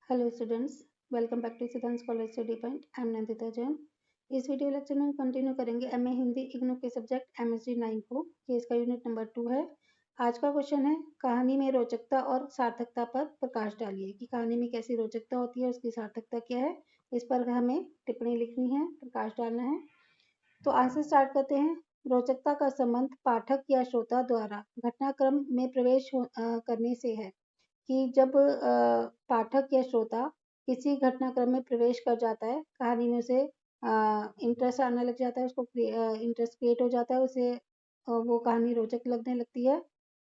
Hello students, welcome back to Siddhant college study point. I am Nandita Jain. इस video lecture में हम continue करेंगे MA Hindi IGNOU के सब्जेक्ट एमएसजी 9 को, कि इसका यूनिट नंबर 2 है। आज का क्वेश्चन है, कहानी में रोचकता और सार्थकता पर प्रकाश डालिए। कि कहानी में कैसी रोचकता होती है, उसकी सार्थकता क्या है, इस पर हमें टिप्पणी लिखनी है, प्रकाश डालना है। तो आंसर स्टार्ट करते हैं। रोचकता का संबंध पाठक या श्रोता द्वारा घटनाक्रम में प्रवेश करने से है। कि जब पाठक या श्रोता किसी घटनाक्रम में प्रवेश कर जाता है, कहानी में उसे इंटरेस्ट आने लग जाता है, उसको इंटरेस्ट क्रिएट हो जाता है, उसे वो कहानी रोचक लगने लगती है,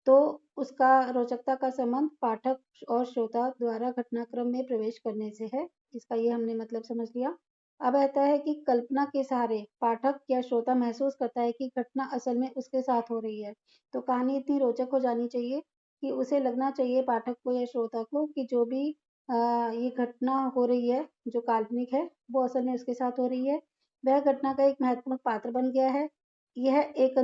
तो उसका रोचकता का संबंध पाठक और श्रोता द्वारा घटनाक्रम में प्रवेश करने से है। इसका ये हमने मतलब समझ लिया। अब आता है कि कल्पना के सहारे पाठक या श्रोता महसूस करता है कि घटना असल में उसके साथ हो रही है। तो कहानी इतनी रोचक हो जानी चाहिए कि उसे लगना चाहिए, पाठक को या श्रोता को, कि जो भी ये घटना हो रही है, जो काल्पनिक है, वो असल में उसके साथ हो रही है। वह घटना का एक महत्वपूर्ण पात्र बन गया है। यह एक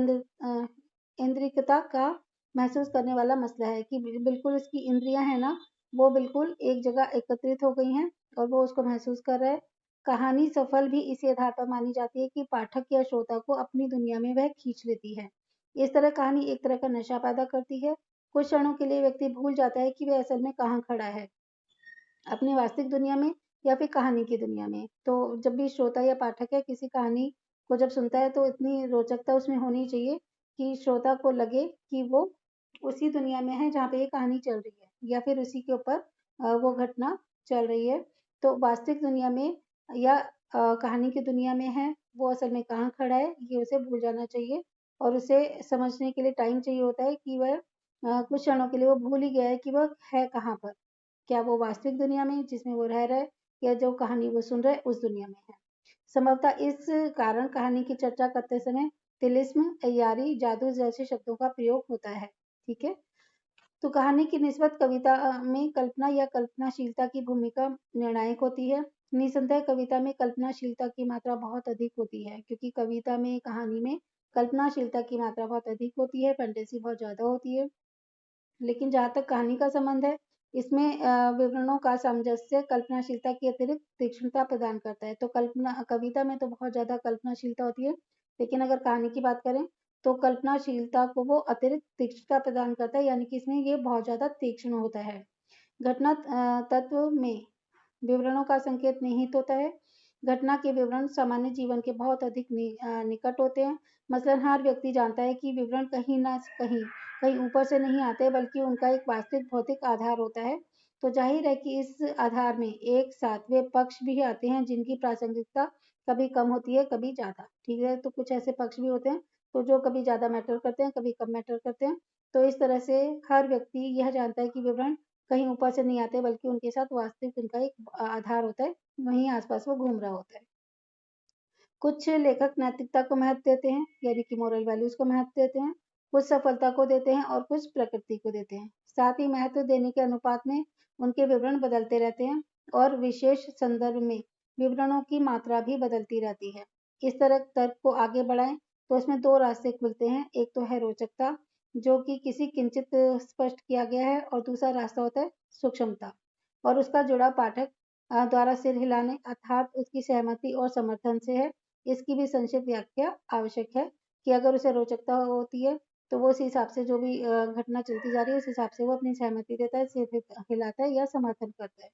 इंद्रियता का महसूस करने वाला मसला है कि बिल्कुल उसकी इंद्रियां है ना, वो बिल्कुल एक जगह एकत्रित हो गई हैं और वो उसको महसूस कर रहा है। कहानी सफल भी इसी आधार पर मानी जाती है कि पाठक या श्रोता को अपनी दुनिया में वह खींच लेती है। इस तरह कहानी एक तरह का नशा पैदा करती है। कुछ क्षणों के लिए व्यक्ति भूल जाता है कि वह असल में कहाँ खड़ा है, अपनी वास्तविक दुनिया में या फिर कहानी की दुनिया में। तो जब भी श्रोता या पाठक है किसी कहानी को जब सुनता है, तो इतनी रोचकता उसमें होनी चाहिए कि श्रोता को लगे कि वो उसी दुनिया में है जहाँ पे ये कहानी चल रही है, या फिर उसी के ऊपर वो घटना चल रही है। तो वास्तविक दुनिया में या कहानी की दुनिया में है, वो असल में कहाँ खड़ा है, ये उसे भूल जाना चाहिए। और उसे समझने के लिए टाइम चाहिए होता है कि वह कुछ क्षणों के लिए वो भूल ही गया है कि वह है कहाँ पर। क्या वो वास्तविक दुनिया में जिसमें वो रह रहा है, या जो कहानी वो सुन रहा है उस दुनिया में है। संभवतः इस कारण कहानी की चर्चा करते समय तिलिस्म, अय्यारी, जादू जैसे शब्दों का प्रयोग होता है। ठीक है। तो कहानी की निस्बत कविता में कल्पना या कल्पनाशीलता की भूमिका निर्णायक होती है। निसंदेह कविता में कल्पनाशीलता की मात्रा बहुत अधिक होती है, क्योंकि कविता में, कहानी में कल्पनाशीलता की मात्रा बहुत अधिक होती है, फैंटेसी बहुत ज्यादा होती है। लेकिन जहाँ तक कहानी का संबंध है, इसमें विवरणों का सामंजस्य कल्पनाशीलता की अतिरिक्त तीक्ष्णता प्रदान करता है। तो कविता में तो बहुत ज्यादा कल्पनाशीलता होती है, लेकिन अगर कहानी की बात करें तो कल्पनाशीलता को वो अतिरिक्त तीक्ष्णता प्रदान करता है, यानी कि इसमें ये बहुत ज्यादा तीक्ष्ण होता है। घटना तत्व में विवरणों का संकेत निहित होता है। घटना के विवरण सामान्य जीवन के बहुत अधिक निकट होते हैं। मसलन हर व्यक्ति जानता है कि विवरण कहीं ना कहीं कहीं ऊपर से नहीं आते, बल्कि उनका एक वास्तविक भौतिक आधार होता है। तो जाहिर है कि इस आधार में एक साथ वे पक्ष भी आते हैं जिनकी प्रासंगिकता कभी कम होती है, कभी ज्यादा। ठीक है, तो कुछ ऐसे पक्ष भी होते हैं तो जो कभी ज्यादा मैटर करते हैं, कभी कम मैटर करते हैं। तो इस तरह से हर व्यक्ति यह जानता है कि विवरण कहीं ऊपर से नहीं आते, बल्कि उनके साथ वास्तविक उनका एक आधार होता है, वहीं आसपास वो घूम रहा होता है। कुछ लेखक नैतिकता को महत्व देते हैं, यानी कि मोरल वैल्यूज को महत्व देते हैं। कुछ सफलता को देते हैं और कुछ प्रकृति को देते हैं। साथ ही महत्व देने के अनुपात में उनके विवरण बदलते रहते हैं, और विशेष संदर्भ में विवरणों की मात्रा भी बदलती रहती है। इस तरह तर्क को आगे बढ़ाएं तो इसमें दो रास्ते खुलते हैं। एक तो है रोचकता, जो कि किसी किंचित स्पष्ट किया गया है, और दूसरा रास्ता होता है सूक्ष्मता, और उसका जुड़ा पाठक द्वारा सिर हिलाने अर्थात उसकी सहमति और समर्थन से है। इसकी भी संक्षिप्त व्याख्या आवश्यक है कि अगर उसे रोचकता होती है, तो वो उस हिसाब से जो भी घटना चलती जा रही है, उस हिसाब से वो अपनी सहमति देता है, सिर हिलाता है या समर्थन करता है।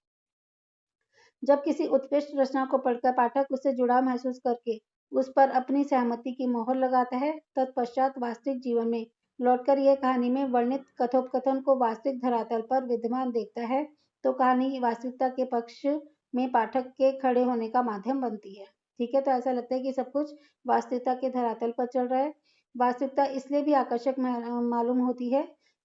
जब किसी उत्कृष्ट रचना को पढ़कर पाठक उससे जुड़ाव महसूस करके उस पर अपनी सहमति की मोहर लगाता है, तत्पश्चात वास्तविक जीवन में लौटकर यह कहानी में वर्णित कथोपकथन को वास्तविक धरातल पर विद्यमान देखता है, तो कहानी वास्तविकता के पक्ष में पाठक के खड़े होने का माध्यम बनती है। ठीक है, तो ऐसा लगता है कि सब कुछ वास्तविकता के धरातल पर चल रहा है। वास्तविकता इसलिए भी आकर्षक मालूम होती है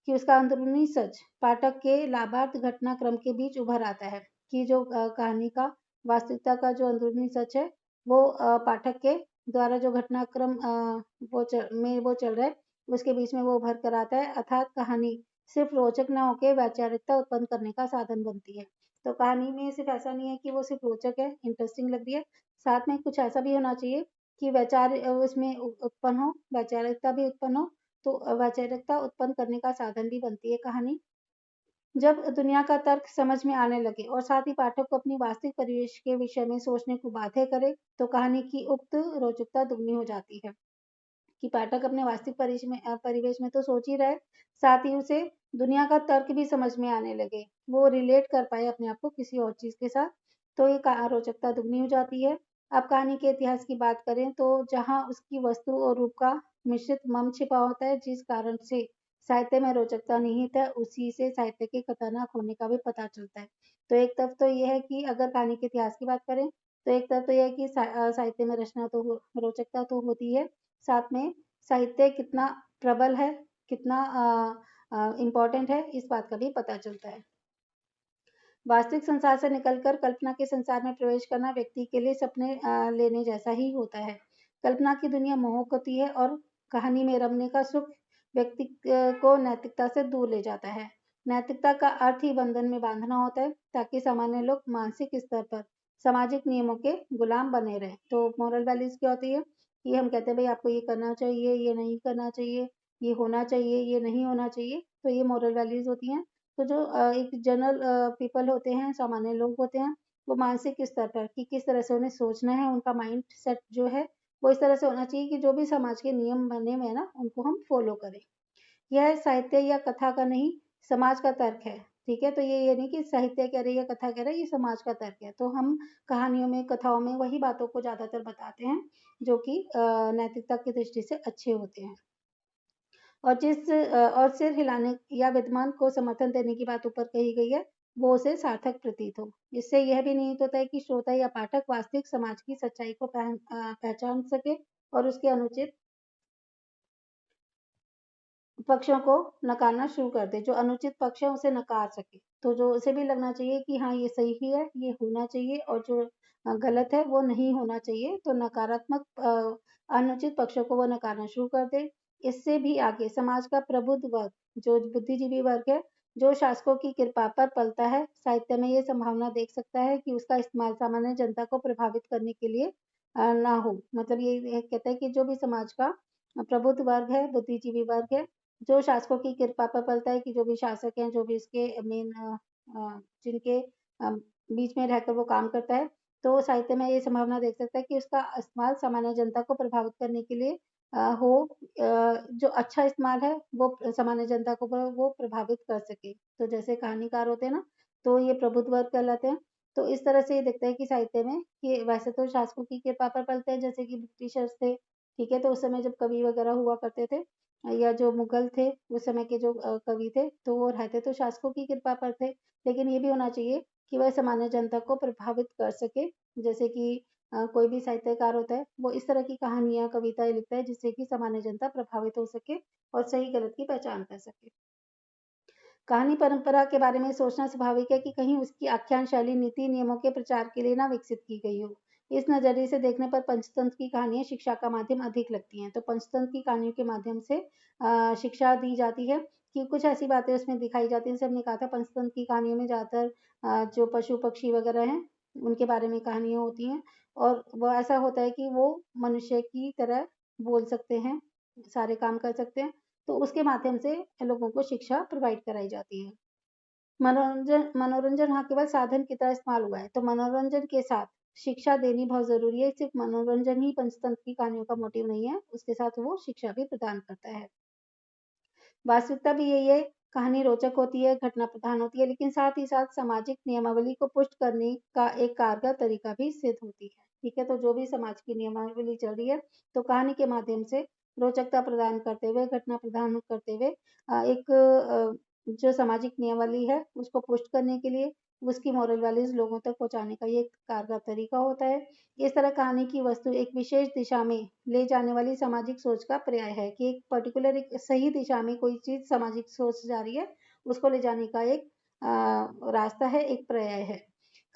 कि उसका अंदरूनी सच पाठक के लाभार्थ घटनाक्रम के बीच उभर आता है। कि जो कहानी का वास्तविकता का जो अंदरूनी सच है, वो पाठक के द्वारा जो घटनाक्रम वो चल रहा है, उसके बीच में वो उभर कर आता है। अर्थात कहानी सिर्फ रोचक न होकर वैचारिकता उत्पन्न करने का साधन बनती है। तो कहानी में सिर्फ ऐसा नहीं है कि वो सिर्फ रोचक है, इंटरेस्टिंग लग रही है, साथ में कुछ ऐसा भी होना चाहिए कि वैचार उसमें उत्पन्न हो, वैचारिकता भी उत्पन्न हो। तो वैचारिकता उत्पन्न करने का साधन भी बनती है कहानी। जब दुनिया का तर्क समझ में आने लगे और साथ ही पाठक को अपनी वास्तविक परिवेश के विषय में सोचने को बाध्य करे, तो कहानी की उक्त रोचकता दुगनी हो जाती है। कि पाठक अपने वास्तविक परिवेश में तो सोच ही रहे, साथ ही उसे दुनिया का तर्क भी समझ में आने लगे, वो रिलेट कर पाए अपने आप को किसी और चीज के साथ, तो ये रोचकता दुगनी हो जाती है। अब कहानी के इतिहास की बात करें तो जहाँ उसकी वस्तु और रूप का मिश्रित मम छिपा होता है, जिस कारण से साहित्य में रोचकता निहित है, उसी से साहित्य के खतरनाक होने का भी पता चलता है। तो एक तरफ तो यह है कि अगर कहानी के इतिहास की बात करें तो एक तरफ तो यह है कि साहित्य में रचना तो रोचकता तो होती है, साथ में साहित्य कितना प्रबल है, कितना इम्पोर्टेंट है, इस बात का भी पता चलता है। वास्तविक संसार से निकलकर कल्पना के संसार में प्रवेश करना व्यक्ति के लिए सपने लेने जैसा ही होता है। कल्पना की दुनिया मोहक होती है और कहानी में रमने का सुख व्यक्ति को नैतिकता से दूर ले जाता है। नैतिकता का अर्थ ही बंधन में बांधना होता है, ताकि सामान्य लोग मानसिक स्तर पर सामाजिक नियमों के गुलाम बने रहें। तो मॉरल वैल्यूज क्या होती है कि हम कहते हैं भाई आपको ये करना चाहिए, ये नहीं करना चाहिए, ये होना चाहिए, ये नहीं होना चाहिए, तो ये मॉरल वैल्यूज होती हैं। तो जो एक जनरल पीपल होते हैं, सामान्य लोग होते हैं, वो मानसिक स्तर पर कि किस तरह से उन्हें सोचना है, उनका माइंड सेट जो है वो इस तरह से होना चाहिए कि जो भी समाज के नियम बने हुए हैं ना, उनको हम फॉलो करें। यह साहित्य या कथा का नहीं, समाज का तर्क है। ठीक है, तो ये नहीं कि साहित्य कह रहे हैं या कथा कह रहे हैं, ये समाज का तर्क है। तो हम कहानियों में, कथाओं में वही बातों को ज्यादातर बताते हैं जो कि नैतिकता की दृष्टि से अच्छे होते हैं। और सिर हिलाने या विद्वान को समर्थन देने की बात ऊपर कही गई है, वो उसे सार्थक प्रतीत हो। इससे यह भी निहित होता है कि श्रोता या पाठक वास्तविक समाज की सच्चाई को पहचान सके और उसके अनुचित पक्षों को नकारना शुरू कर दे। जो अनुचित पक्ष है उसे नकार सके, तो जो उसे भी लगना चाहिए कि हाँ ये सही है, ये होना चाहिए, और जो गलत है वो नहीं होना चाहिए, तो नकारात्मक अनुचित पक्षों को वो नकारना शुरू कर दे। इससे भी आगे समाज का प्रबुद्ध वर्ग, जो बुद्धिजीवी वर्ग है, जो शासकों की कृपा पर पलता है, साहित्य में ये संभावना देख सकता है कि उसका इस्तेमाल सामान्य जनता को प्रभावित करने के लिए ना हो। मतलब ये कहता है कि जो भी समाज का प्रबुद्ध वर्ग है, बुद्धिजीवी वर्ग है, जो शासकों की कृपा पर पलता है, कि जो भी शासक हैं, जो भी इसके मेन जिनके बीच में रहकर वो काम करता है, तो साहित्य में ये संभावना देख सकता है कि उसका इस्तेमाल सामान्य जनता को प्रभावित करने के लिए हो, जो अच्छा इस्तेमाल है वो सामान्य जनता को वो प्रभावित कर सके। तो जैसे कहानीकार होते हैं ना, तो ये प्रबुद्ध वर्ग कहलाते हैं। तो इस तरह से ये दिखता है कि साहित्य में कि वैसे तो शासकों की कृपा पर पलते हैं, जैसे कि ब्रिटिशर्स थे। ठीक है, तो उस समय जब कवि वगैरह हुआ करते थे, या जो मुगल थे उस समय के जो कवि थे, तो वो रहते तो शासकों की कृपा पर थे, लेकिन ये भी होना चाहिए कि वह सामान्य जनता को प्रभावित कर सके। जैसे कि कोई भी साहित्यकार होता है, वो इस तरह की कहानियां, कविताएं लिखता है जिससे कि सामान्य जनता प्रभावित हो सके और सही गलत की पहचान कर सके। कहानी परंपरा के बारे में सोचना स्वाभाविक है कि कहीं उसकी आख्यान शैली नीति नियमों के प्रचार के लिए ना विकसित की गई हो। इस नजरिए से देखने पर पंचतंत्र की कहानियां शिक्षा का माध्यम अधिक लगती हैं। तो पंचतंत्र की कहानियों के माध्यम से शिक्षा दी जाती है, कि कुछ ऐसी बातें उसमें दिखाई जाती हैं। जैसे हमने कहा था, पंचतंत्र की कहानियों में ज्यादातर जो पशु पक्षी वगैरह हैं, उनके बारे में कहानियां होती हैं, और वो ऐसा होता है कि वो मनुष्य की तरह बोल सकते हैं, सारे काम कर सकते हैं, तो उसके माध्यम से लोगों को शिक्षा प्रोवाइड कराई जाती है। मनोरंजन मनोरंजन वहाँ केवल साधन की तरह इस्तेमाल हुआ है, तो मनोरंजन के साथ शिक्षा देनी बहुत जरूरी है। सिर्फ मनोरंजन ही पंचतंत्र की कहानियों का मोटिव नहीं है, उसके साथ वो शिक्षा भी प्रदान करता है। वास्तविकता भी यही है, कहानी रोचक होती है, घटना प्रधान होती है, लेकिन साथ ही साथ सामाजिक नियमावली को पुष्ट करने का एक कारगर तरीका भी सिद्ध होती है। ठीक है, तो जो भी समाज की नियमावली चल रही है, तो कहानी के माध्यम से रोचकता प्रदान करते हुए, घटना प्रदान करते हुए एक जो सामाजिक नियमावली है उसको पुष्ट करने के लिए, उसकी मॉरल वैल्यूज लोगों तक पहुंचाने का ये एक कारगर तरीका होता है। इस तरह कहानी की वस्तु एक विशेष दिशा में ले जाने वाली सामाजिक सोच का पर्याय है, कि एक पर्टिकुलर एक सही दिशा में कोई चीज सामाजिक सोच जा रही है, उसको ले जाने का एक रास्ता है, एक पर्याय है।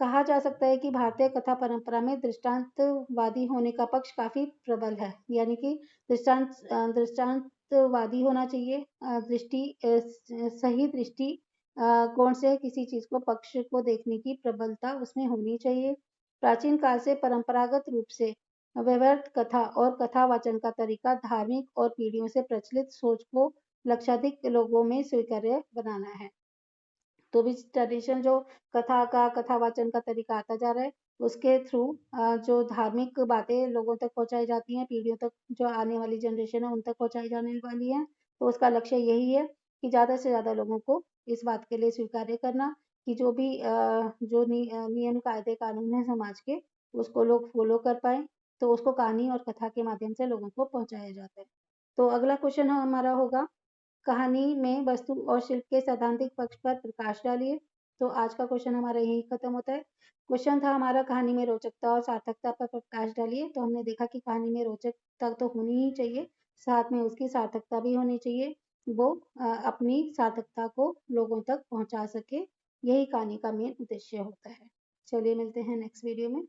कहा जा सकता है कि भारतीय कथा परंपरा में दृष्टांतवादी होने का पक्ष काफी प्रबल है, यानी कि दृष्टांतवादी होना चाहिए, सही दृष्टि कोण से किसी चीज को, पक्ष को देखने की प्रबलता उसमें होनी चाहिए। प्राचीन काल से परंपरागत रूप से व्यवहार कथा और कथा वाचन का तरीका धार्मिक और पीढ़ियों से प्रचलित सोच को लक्षाधिक लोगों में स्वीकार्य बनाना है। तो भी ट्रेडिशन जो कथा वाचन का तरीका आता जा रहा है, उसके थ्रू जो धार्मिक बातें लोगों तक पहुंचाई जाती हैं, पीढ़ियों तक, जो आने वाली जनरेशन है उन तक पहुंचाई जाने वाली है। तो उसका लक्ष्य यही है कि ज़्यादा से ज़्यादा लोगों को इस बात के लिए स्वीकार्य करना कि जो भी नियम कायदे कानून है समाज के, उसको लोग फॉलो कर पाए। तो उसको कहानी और कथा के माध्यम से लोगों को पहुंचाया जाता है। तो अगला क्वेश्चन हमारा होगा, कहानी में वस्तु और शिल्प के सैद्धांतिक पक्ष पर प्रकाश डालिए। तो आज का क्वेश्चन हमारा यही खत्म होता है। क्वेश्चन था हमारा, कहानी में रोचकता और सार्थकता पर प्रकाश डालिए। तो हमने देखा कि कहानी में रोचकता तो होनी ही चाहिए, साथ में उसकी सार्थकता भी होनी चाहिए। वो अपनी सार्थकता को लोगों तक पहुंचा सके, यही कहानी का मेन उद्देश्य होता है। चलिए मिलते हैं नेक्स्ट वीडियो में।